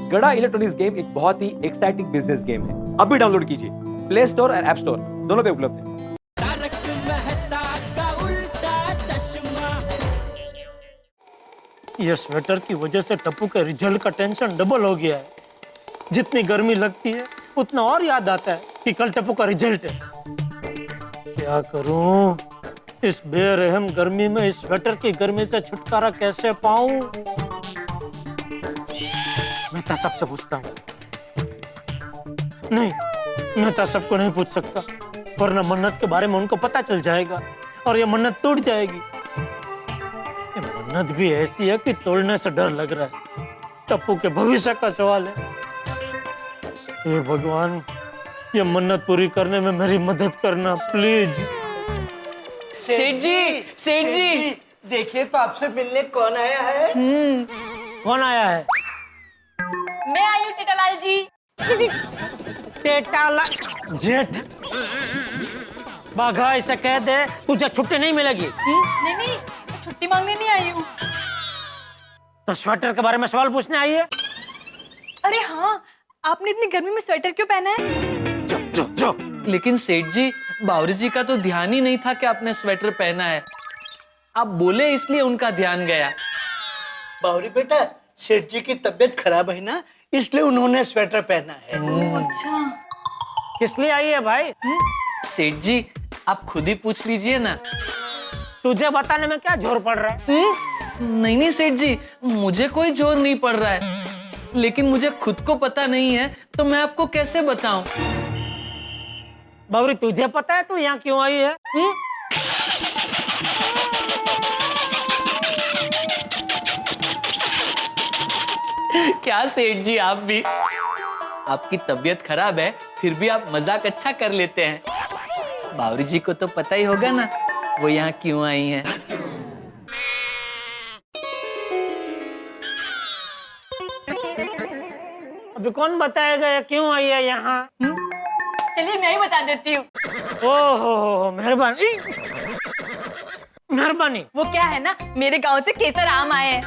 गड़ा electronics game एक बहुत ही एक्साइटिंग बिजनेस गेम है। अभी डाउनलोड कीजिए, प्ले स्टोर और ऐप स्टोर दोनों पे उपलब्ध है। ये स्वेटर की वजह से टप्पू के रिजल्ट का टेंशन डबल हो गया है। जितनी गर्मी लगती है उतना और याद आता है कि कल टप्पू का रिजल्ट है। क्या करूं? इस बेरहम गर्मी में इस स्वेटर की गर्मी से छुटकारा कैसे पाऊं? मैं तो सबसे पूछता हूँ। नहीं, मैं तो सबको नहीं पूछ सकता, वरना मन्नत के बारे में उनको पता चल जाएगा और ये मन्नत टूट जाएगी। ये मन्नत भी ऐसी है कि तोड़ने से डर लग रहा है। टप्पू के भविष्य का सवाल है। हे भगवान, ये मन्नत पूरी करने में मेरी मदद करना प्लीज। सेठ जी देखिए तो आपसे मिलने कौन आया है। कौन आया है? मैं आई हूँ टेटालाल जी। टेटाला जेठ बाघा, ऐसे कह दे तुझे छुट्टी नहीं मिलेगी। नहीं, मैं छुट्टी मांगने नहीं आई हूँ। तो स्वेटर के बारे में सवाल पूछने आई है? अरे हाँ, आपने इतनी गर्मी में स्वेटर क्यों पहना है? जो लेकिन सेठ जी, बावरी जी का तो ध्यान ही नहीं था कि आपने स्वेटर पहना है। आप बोले इसलिए उनका ध्यान गया। बावरी बेटा, सेठ जी की तबीयत खराब है ना, इसलिए उन्होंने स्वेटर पहना है। अच्छा, किस लिए आई है भाई? सेठ जी, आप खुद ही पूछ लीजिए ना। तुझे बताने में क्या जोर पड़ रहा है? नहीं सेठ जी, मुझे कोई जोर नहीं पड़ रहा है, लेकिन मुझे खुद को पता नहीं है तो मैं आपको कैसे बताऊं। बावरी, तुझे पता है तू यहाँ क्यों आई है? क्या सेठ जी, आप भी, आपकी तबीयत खराब है फिर भी आप मजाक अच्छा कर लेते हैं। बावरी जी को तो पता ही होगा ना वो यहाँ क्यों आई हैं। अभी कौन बताएगा ये क्यों आई है यहाँ? चलिए मैं ही बता देती हूँ। ओहो, मेहरबानी मेहरबानी। वो क्या है ना, मेरे गांव से केसर आम आए हैं,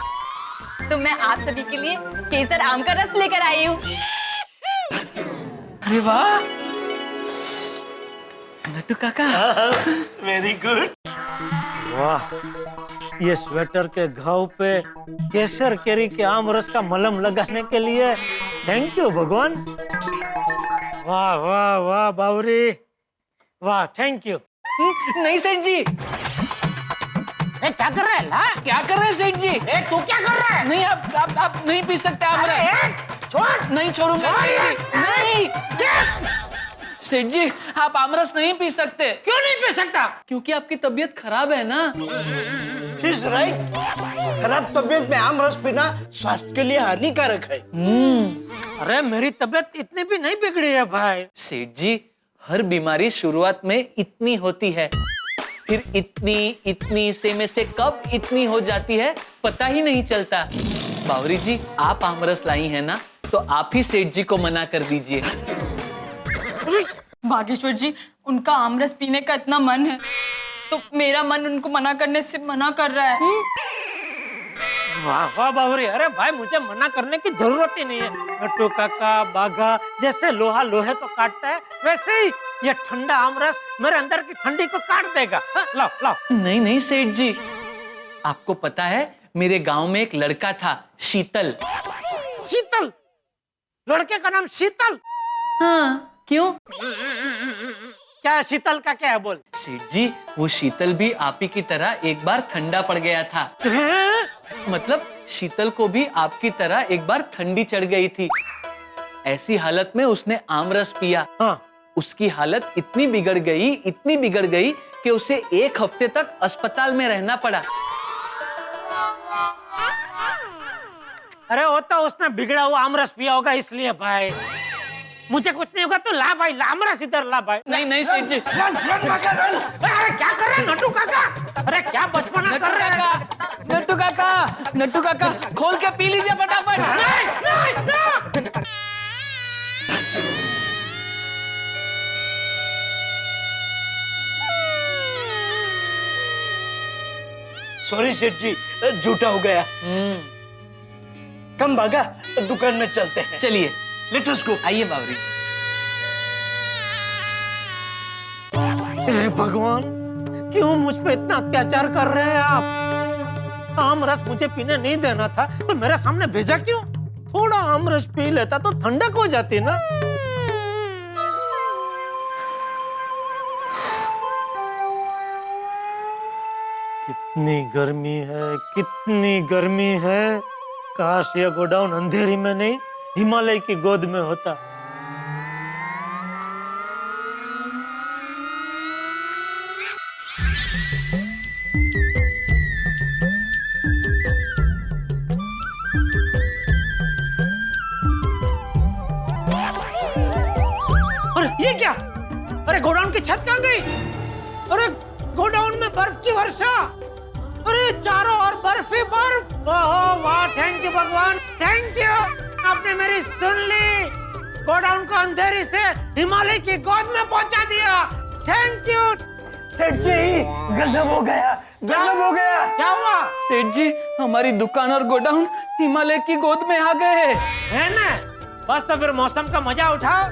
तो मैं आप सभी के लिए केसर आम का रस लेकर आई हूँ। अरे वाह नट्टू काका। Very good. वाह, ये स्वेटर के घाव पे केसर केरी के आम रस का मलहम लगाने के लिए थैंक यू भगवान। वाह वाह वाह बावरी, वाह थैंक यू। नहीं सेठ जी। क्या कर रहा है ला? क्या कर रहे हैं सेठ जी? तू क्या कर रहा है? नहीं, आप नहीं पी सकते आमरस। छोड़। नहीं छोड़ूंगा सेठ जी। नहीं सेठ जी, आप आमरस नहीं पी सकते। क्यों नहीं पी सकता? क्योंकि आपकी तबीयत खराब है ना। He's right। खराब तबीयत में आम रस पीना स्वास्थ्य के लिए हानिकारक है। अरे मेरी तबीयत इतनी भी नहीं बिगड़ी है भाई। सेठ जी, हर बीमारी शुरुआत में इतनी होती है, फिर इतनी से में से कब इतनी हो जाती है पता ही नहीं चलता। बावरी जी, आप आमरस लाई है ना, तो आप ही सेठ जी को मना कर दीजिए। बागेश्वर जी, उनका आमरस पीने का इतना मन है, तो मेरा मन उनको मना करने से मना कर रहा है। वाह वाह बावरी, अरे भाई मुझे मना करने की जरूरत ही नहीं है। नट्टू काका, बाघा, जैसे लोहा लोहे को काटता है वैसे ही ये ठंडा आमरस मेरे अंदर की ठंडी को काट देगा। लाओ लाओ। नहीं सेठ जी, आपको पता है मेरे गांव में एक लड़का था, शीतल। शीतल? लड़के का नाम शीतल? हाँ, क्यों? क्या शीतल का क्या है बोल? सेठ जी, वो शीतल भी आप ही की तरह एक बार ठंडा पड़ गया था। मतलब शीतल को भी आपकी तरह एक बार ठंडी चढ़ गई थी। ऐसी हालत में उसने आमरस पिया। हाँ। उसकी हालत इतनी बिगड़ गई कि उसे 1 हफ्ते तक अस्पताल में रहना पड़ा। अरे वो तो उसने बिगड़ा हुआ आमरस पिया होगा इसलिए भाई। मुझे कुछ नहीं होगा तो ला भाई, ला आमरस इधर ला भाई। नहीं सेठ जी। अरे क्या कर रहे हैं नट्टू काका? अरे क्या बचपना कर रहे हैं? नट्टू काका खोल के पी लीजिए फटाफट। नहीं। सॉरी सेठ जी, झूठा हो गया। कम भागा, दुकान में चलते हैं। चलिए लेट अस गो। आइए बावरी। हे भगवान, क्यों मुझ पे इतना अत्याचार कर रहे हैं आप? आम रस मुझे पीने नहीं देना था तो मेरे सामने भेजा क्यों? थोड़ा आम रस पी लेता तो ठंडक हो जाती ना। कितनी गर्मी है, कितनी गर्मी है। काश ये गोडाउन अंधेरी में नहीं हिमालय की गोद में होता। अरे ये क्या? अरे गोडाउन की छत कहाँ गई? अरे गोडाउन में बर्फ की वर्षा। अरे चारों ओर बर्फ ही बर्फ। ओहो वाह, थैंक यू भगवान, थैंक यू। आपने मेरी सुन ली। गोडाउन को अंधेरी से हिमालय की गोद में पहुंचा दिया। Thank you. सेठ जी, गजब हो गया, गजब हो गया। क्या हुआ? सेठ जी, हमारी दुकान और गोडाउन हिमालय की गोद में आ गए है ना? बस तो फिर मौसम का मजा उठाओ।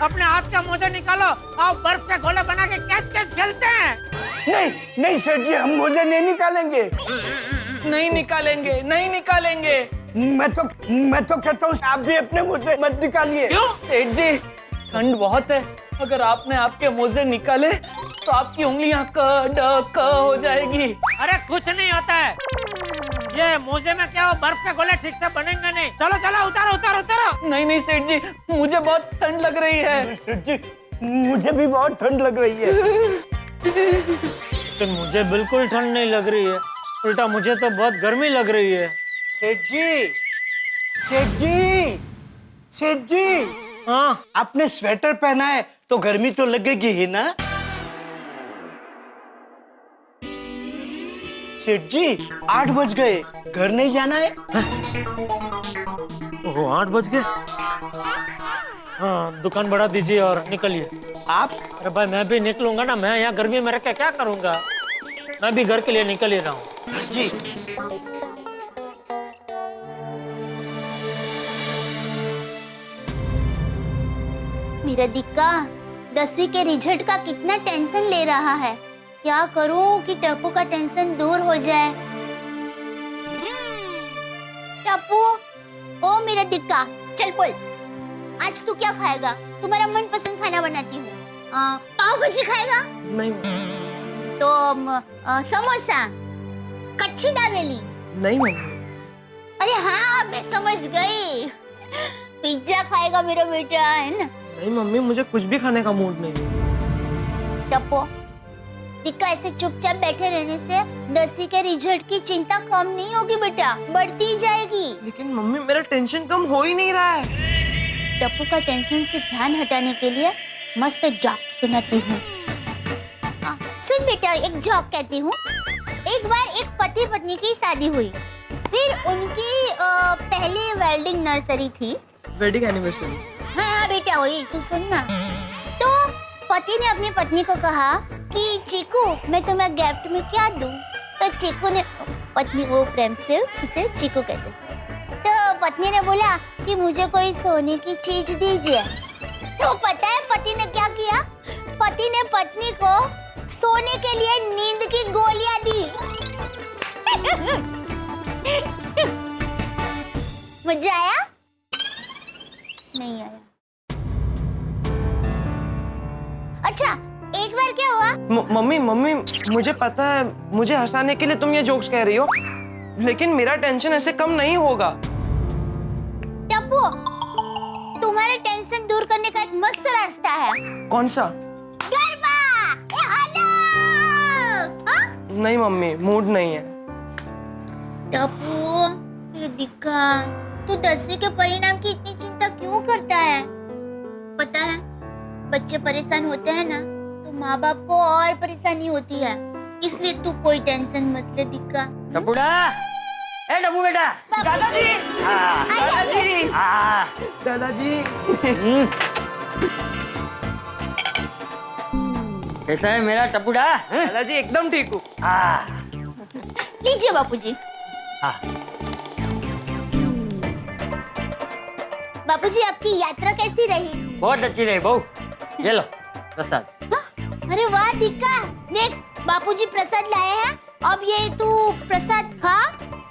अपने हाथ का मोजा निकालो, आओ बर्फ के गोले बना के कैच कैच खेलते हैं। नहीं नहीं सेठ जी, हम मुझे नहीं निकालेंगे। नहीं निकालेंगे, नहीं निकालेंगे। मैं तो कहता हूँ आप भी अपने मुझे मत निकालिए। क्यों? सेठ जी, ठंड बहुत है। अगर आपने आपके मोजे निकाले तो आपकी उंगलियां क हो जाएगी। अरे कुछ नहीं होता है। ये मोजे में क्या हो, बर्फ के गोले ठीक से बनेंगे नहीं। चलो चलो उतारो उतारो उतारो। नहीं नहीं सेठ जी, मुझे बहुत ठंड लग रही है। सेठ जी, मुझे भी बहुत ठंड लग रही है। लेकिन मुझे बिल्कुल ठंड नहीं लग रही है, उल्टा मुझे तो बहुत गर्मी लग रही है। सेठ जी, सेठ जी, सेठ जी, हाँ, आपने स्वेटर पहना है तो गर्मी तो लगेगी ही ना। सेठ जी, 8 बज गए, घर नहीं जाना है? ओहो 8 बज गए। हाँ, दुकान बढ़ा दीजिए और निकलिए। आप? अरे भाई मैं भी निकलूंगा ना, मैं यहाँ गर्मी में रह के क्या करूंगा? मैं भी घर के लिए निकल ही रहा हूँ। जी। मेरा दिक्का 10वीं के रिजल्ट का कितना टेंशन ले रहा है। क्या करूं कि टप्पू का टेंशन दूर हो जाए। टप्पू, ओ मेरा दिक्का, चल बोल, आज तू क्या खाएगा? तुम्हारा मनपसंद खाना बनाती हूँ। पाव भाजी खाएगा? नहीं तो समोसा, कच्ची दाबेली? नहीं मम्मी। अरे हाँ, मैं समझ गई। पिज्जा खाएगा मेरा बेटा, है ना? नहीं मम्मी, मुझे कुछ भी खाने का मूड नहीं। टप्पू, दिक्का ऐसे चुपचाप बैठे रहने से 10वीं के रिजल्ट की चिंता कम नहीं होगी बेटा, बढ़ती जाएगी। लेकिन मम्मी मेरा टेंशन कम हो ही नहीं रहा है। टप्पू का टेंशन से ध्यान हटाने के लिए मस्त जोक सुनाती हूँ। सुन बेटा, एक जोक कहती हूँ। एक बार एक पति पत्नी की शादी हुई, फिर उनकी पहली वेडिंग नर्सरी थी। Wedding anniversary? हाँ बेटा वही, तू सुन ना। तो पति ने अपनी पत्नी को कहा कि चीकू, मैं तुम्हें गिफ्ट में क्या दूं? तो चीकू ने, पत्नी वो प्रेम से उसे चीकू कहते, तो पत्नी ने बोला कि मुझे कोई सोने की चीज दीजिए। तो पता है पति ने क्या किया? पति ने पत्नी को सोने के लिए नींद की गोलियां दी। मजा आया? नहीं आया। अच्छा, एक बार क्या हुआ? मम्मी मुझे पता है, मुझे हंसाने के लिए तुम ये जोक्स कह रही हो, लेकिन मेरा टेंशन ऐसे कम नहीं होगा। टप्पू, तुम्हारे टेंशन दूर करने का एक मस्त रास्ता है। कौन सा? गरबा! ए हेलो! हाँ? नहीं मम्मी, मूड नहीं है। टप्पू, मेरे दिक्का, तू 10वीं के परिणाम की इतनी चिंता क्यों करता है? पता है, बच्चे परेशान होते हैं ना तो माँ बाप को और परेशानी होती है, इसलिए तू कोई टेंशन मत ले दिक्का। टप्पूड़ा, ए टप्पू बेटा। दादाजी! दादाजी! हाँ। दादाजी! कैसा है मेरा टप्पूड़ा? दादाजी एकदम ठीक हूँ। लीजिए बापूजी। हाँ। बापूजी आपकी यात्रा कैसी रही? बहुत अच्छी रही बहू। ये लो प्रसाद। हाँ? अरे वाह दीका, देख बापूजी प्रसाद लाए हैं। अब ये तू प्रसाद खा,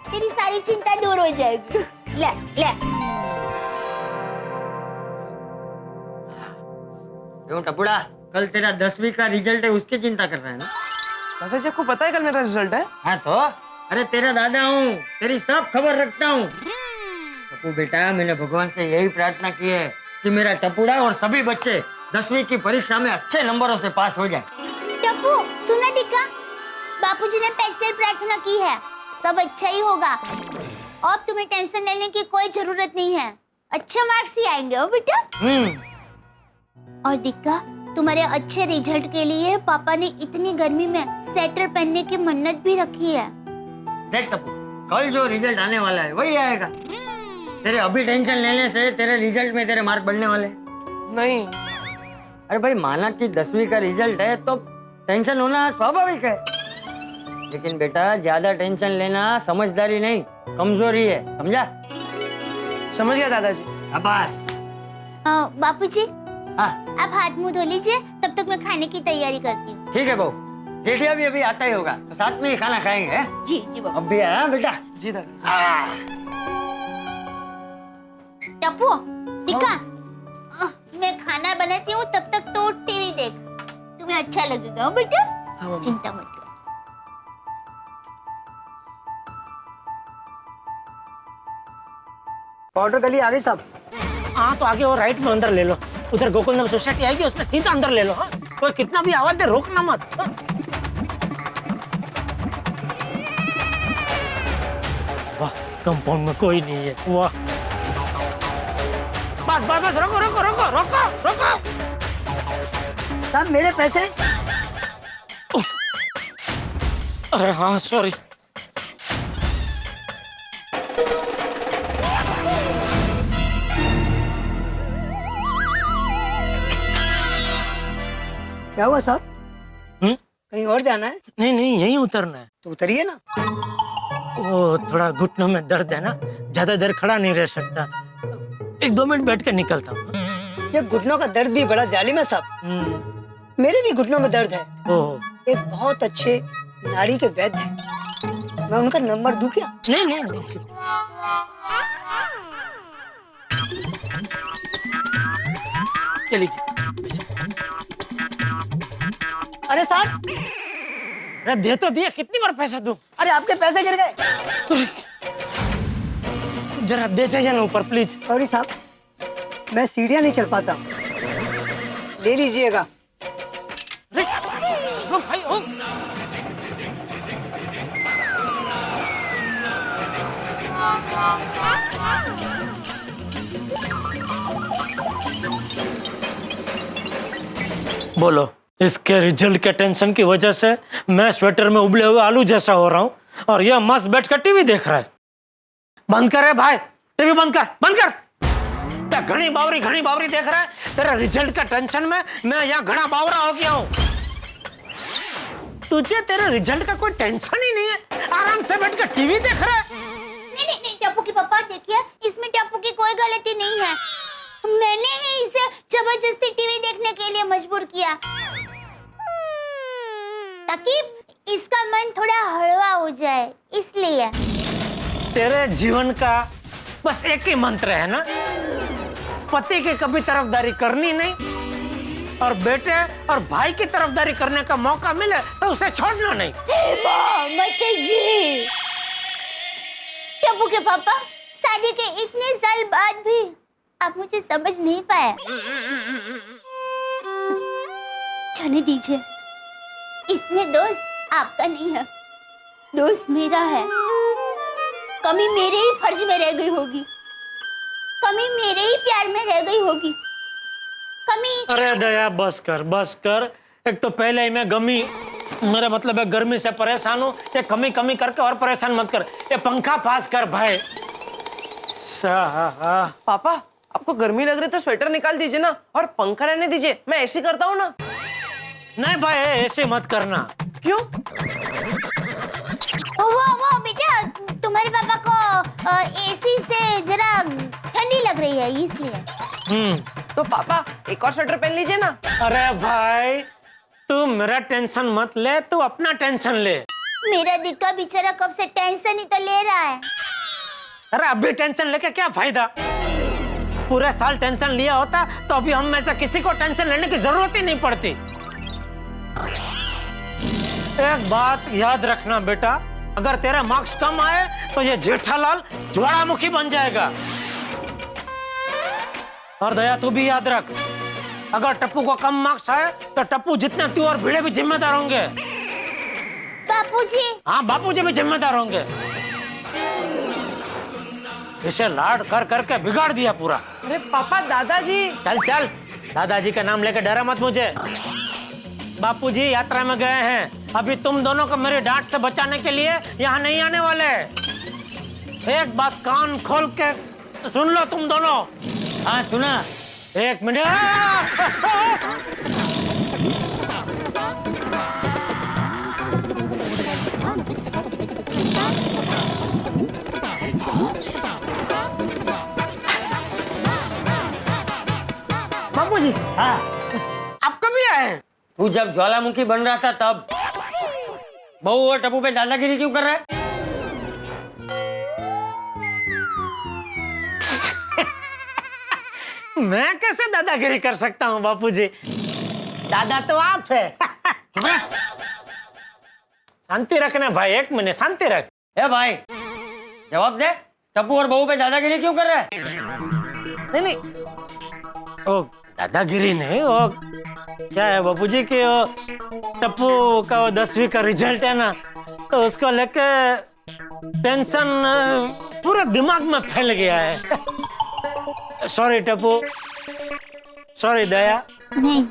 तेरी सारी चिंता दूर हो जाएगी। ले ले। क्यों टपुड़ा, कल तेरा 10वीं का रिजल्ट है, उसकी चिंता कर रहा है ना? दादाजी आपको पता है कल मेरा रिजल्ट है? हाँ तो अरे तेरा दादा हूँ, तेरी सब खबर रखता हूँ। टप्पू बेटा, मैंने भगवान से यही प्रार्थना की है कि मेरा टपुड़ा और सभी बच्चे 10वीं की परीक्षा में अच्छे नंबरों से पास हो जाए। टप्पू सुना दीका, बापूजी ने पैसे से प्रार्थना की है, सब अच्छा ही होगा। अब तुम्हें टेंशन लेने की कोई जरूरत नहीं है, अच्छे मार्क्स ही आएंगे हो बेटा। और दीका, तुम्हारे अच्छे रिजल्ट के लिए पापा ने इतनी गर्मी में स्वेटर पहनने की मन्नत भी रखी है। देख टप्पू, कल जो रिजल्ट आने वाला है वही आएगा। तेरे अभी टेंशन लेने से तेरे रिजल्ट में तेरे मार्क बढ़ने वाले हैं। नहीं। अरे भाई, माना कि 10वीं का रिजल्ट है तो टेंशन होना स्वाभाविक है, लेकिन बेटा ज्यादा टेंशन लेना समझदारी नहीं, कमजोरी है, समझा? समझ गया दादाजी। शाबाश। बापूजी हाँ आप हाथ मुंह धो लीजिए, तब तक मैं खाने की तैयारी करती हूँ। ठीक है बहू, जेठिया भी अभी आता ही होगा तो साथ में ही खाना खाएंगे। हैं? जी जी बाबू। अब भी आया बेटा। जी दादाजी। टप्पू दीका, मैं खाना बनाती हूँ, तब तक तो टीवी देख, तुम्हें अच्छा लगेगा हो बेटा। चिंता मत कर। पाउडर गली आ गई साहब। हाँ तो आगे और राइट में अंदर ले लो, उधर गोकुलधाम सोसाइटी आएगी, उसमें सीधा अंदर ले लो। हाँ कोई कितना भी आवाज दे रोकना मत। हाँ? वाह, कंपाउंड में कोई नहीं है। वाह, बस बस बस, रोको रोको रोको रोको रोको। साहब मेरे पैसे। अरे हाँ सॉरी। क्या हुआ साहब? कहीं और जाना है? नहीं नहीं, यहीं उतरना है। तो उतरिए ना। वो थोड़ा घुटनों में दर्द है ना, ज्यादा देर खड़ा नहीं रह सकता, 1-2 मिनट बैठ कर निकलता हूँ। ये घुटनों का दर्द भी बड़ा जालिम है साहब। मेरे भी घुटनों में दर्द है। एक बहुत अच्छे नाड़ी के वैद्य हैं, मैं उनका नंबर दूं क्या? नहीं नहीं नहीं। लीजिए। अरे साहब, अरे दे तो दिया, कितनी बार पैसे दूं? अरे आपके पैसे गिर गए। जरा दे जाइए ना ऊपर प्लीज। सॉरी साहब, मैं सीढ़ियाँ नहीं चढ़ पाता, ले लीजिएगा। सुनो भाई, ओ बोलो, इसके रिजल्ट के टेंशन की वजह से मैं स्वेटर में उबले हुए आलू जैसा हो रहा हूँ और यह मस्त बैठ कर टीवी देख रहा है। बंद कर भाई, टीवी बंद कर, बंद कर। घनी बावरी देख रहा है। तेरे रिजल्ट का टेंशन में मैं यहाँ घना बावरा हो गया हूँ। तुझे तेरे रिजल्ट का कोई टेंशन ही नहीं है, आराम से बैठ कर टीवी देख रहा है। नहीं टप्पू की पापा, देखिए इसमें टप्पू की कोई गलती नहीं है, मैंने ही इसे जबरदस्ती टीवी देखने के लिए मजबूर किया ताकि इसका मन थोड़ा हलवा हो जाए, इसलिए। तेरे जीवन का बस एक ही मंत्र है ना, पति की कभी तरफदारी करनी नहीं, और बेटे और भाई की तरफदारी करने का मौका मिले तो उसे छोड़ना नहीं। मत जी। टप्पू के पापा, शादी के इतने साल बाद भी आप मुझे समझ नहीं पाए। जाने दीजिए, इसमें दोष आपका नहीं है, दोष मेरा है। कमी मेरे ही फर्ज में रह गई होगी, कमी मेरे ही प्यार में रह गई होगी, कमी। अरे दया बस कर। एक तो पहले ही मैं गमी, मेरा मतलब है गर्मी से परेशान हूँ, ये कमी करके और परेशान मत कर। ये पंखा पास कर भाई। पापा, आपको गर्मी लग रही तो स्वेटर निकाल दीजिए ना, और पंखा रहने दीजिए, मैं ऐसे करता हूँ ना। नहीं भाई, ऐसे मत करना। क्यों? वो बेटा, तुम्हारे पापा को एसी से जरा ठंडी लग रही है इसलिए। तो पापा एक और स्वेटर पहन लीजिए ना। अरे भाई तू मेरा टेंशन मत ले, तू अपना टेंशन ले। मेरा दिक्का बेचारा कब से टेंशन ही तो ले रहा है। अरे अभी टेंशन लेके क्या फायदा? पूरे साल टेंशन लिया होता तो अभी हम में से किसी को टेंशन लेने की जरूरत ही नहीं पड़ती। एक बात याद रखना बेटा, अगर तेरे मार्क्स कम आए तो ये जेठालाल ज्वालामुखी बन जाएगा। और दया तू भी याद रख, अगर टप्पू को कम मार्क्स आए तो टप्पू जितने तू और भिड़े भी जिम्मेदार होंगे। बापूजी। हाँ बापूजी भी जिम्मेदार होंगे। इसे लाड कर करके बिगाड़ दिया पूरा। अरे पापा दादाजी। चल चल, दादाजी का नाम लेकर डरा मत मुझे। बापूजी यात्रा में गए हैं, अभी तुम दोनों को मेरी डांट से बचाने के लिए यहाँ नहीं आने वाले। एक बात कान खोल के सुन लो तुम दोनों। हाँ सुना। एक मिनट। बापूजी हाँ आप कभी आए? तू जब ज्वालामुखी बन रहा था तब। बहू और टप्पू पे दादागिरी क्यों कर रहा है? मैं कैसे दादागिरी कर सकता हूँ बापूजी? दादा तो आप है। शांति रखना भाई, एक मिनट शांति रख। ए भाई जवाब दे, टप्पू और बहू पे दादागिरी क्यों कर रहा है? नहीं नहीं, ओ दादागिरी नहीं, वो क्या है बापूजी कि वो टप्पू का वो 10वीं का रिजल्ट है ना, तो उसको लेके टेंशन पूरे दिमाग में फैल गया है। सॉरी टप्पू, सॉरी दया। नहीं।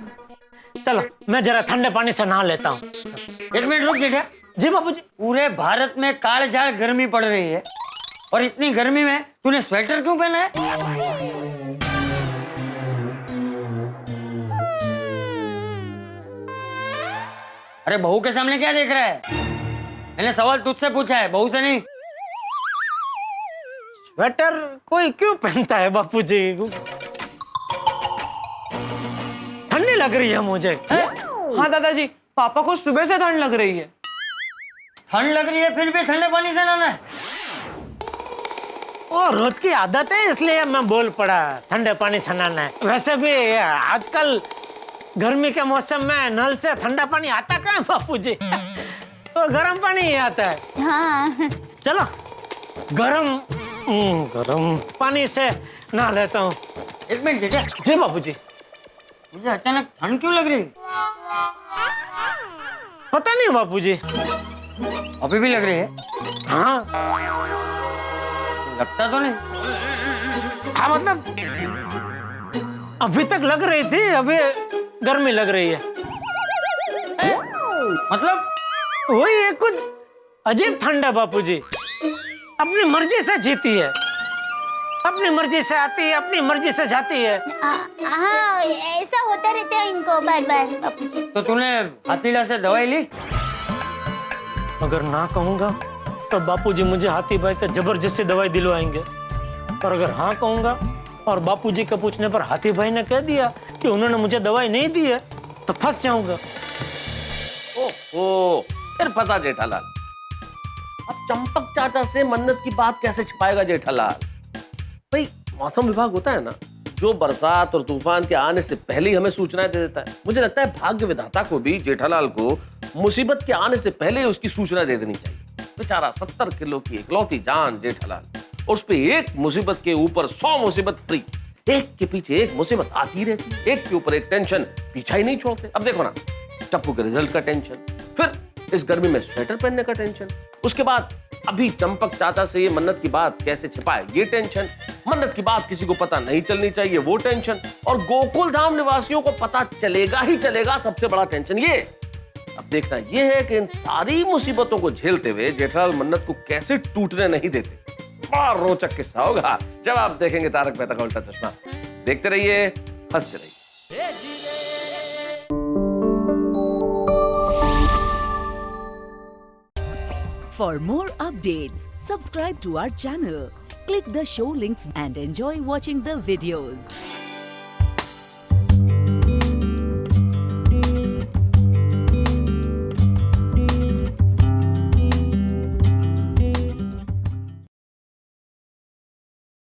चलो मैं जरा ठंडे पानी से नहा लेता हूँ। एक मिनट रुक जेठा। जी बापूजी। पूरे भारत में काल झाड़ गर्मी पड़ रही है और इतनी गर्मी में तूने स्वेटर क्यों पहना है? अरे बहू के सामने क्या देख रहा है? मैंने सवाल तुझसे पूछा है, बहू से नहीं। स्वेटर कोई क्यों पहनता है बापूजी? ठंडी लग रही है मुझे। हाँ दादाजी, पापा को सुबह से ठंड लग रही है। ठंड लग रही है फिर भी ठंडे पानी से नहाना है? वो रोज की आदत है इसलिए मैं बोल पड़ा ठंडे पानी से नहाना है। वैसे भी आजकल गर्मी के मौसम में नल से ठंडा पानी आता कहाँ बापूजी? तो गर्म पानी ही आता है। हाँ। चलो गरम पानी से नहा लेता हूँ। एक मिनट जेठा। जी बापूजी। मुझे अचानक ठंड क्यों लग रही? पता नहीं बापूजी। अभी भी लग रही है? हाँ लगता तो नहीं। हाँ मतलब अभी तक लग रही थी, अभी गर्मी लग रही है। मतलब वही है, कुछ अजीब ठंड है बापूजी। अपनी मर्जी से जीती है, अपनी मर्जी से आती है, अपनी मर्जी से जाती है। हाँ ऐसा होता रहता है इनको बार बार बापूजी। तो तूने हाथीला से दवाई ली? अगर ना कहूंगा तो बापूजी मुझे हाथी भाई से जबरदस्ती दवाई दिलवाएंगे, और अगर हाँ कहूंगा और बापूजी के पूछने पर हाथी भाई ने कह दिया कि उन्होंने मुझे दवाई नहीं दी है तो फंस जाऊंगा। ओहो, फिर फंसा जेठालाल। अब चंपक चाचा से मन्नत की बात कैसे छिपाएगा जेठालाल? भाई मौसम विभाग होता है ना, जो बरसात और तूफान के आने से पहले ही हमें सूचनाएं दे देता है। मुझे लगता है भाग्य विधाता को भी जेठालाल को मुसीबत के आने से पहले ही उसकी सूचना दे देनी चाहिए। बेचारा 70 किलो की इकलौती जान जेठालाल, और उस पे एक मुसीबत के ऊपर 100 मुसीबत फ्री। एक के पीछे एक मुसीबत आती रहती, एक के ऊपर एक टेंशन पीछा ही नहीं छोड़ते। अब देखो ना, टप्पू के रिजल्ट का टेंशन, फिर इस गर्मी में स्वेटर पहनने का टेंशन, उसके बाद अभी चंपक चाचा से ये मन्नत की बात कैसे छिपाए ये टेंशन, मन्नत की बात किसी को पता नहीं चलनी चाहिए वो टेंशन, और गोकुल धाम निवासियों को पता चलेगा ही चलेगा सबसे बड़ा टेंशन ये। अब देखना ये है कि इन सारी मुसीबतों को झेलते हुए जेठालाल मन्नत को कैसे टूटने नहीं देते। बड़ा रोचक किस्सा होगा जब आप देखेंगे तारक मेहता का उल्टा चश्मा। देखते रहिए, हंसते रहिए। For more updates, subscribe to our channel, Click the show links and enjoy watching the videos.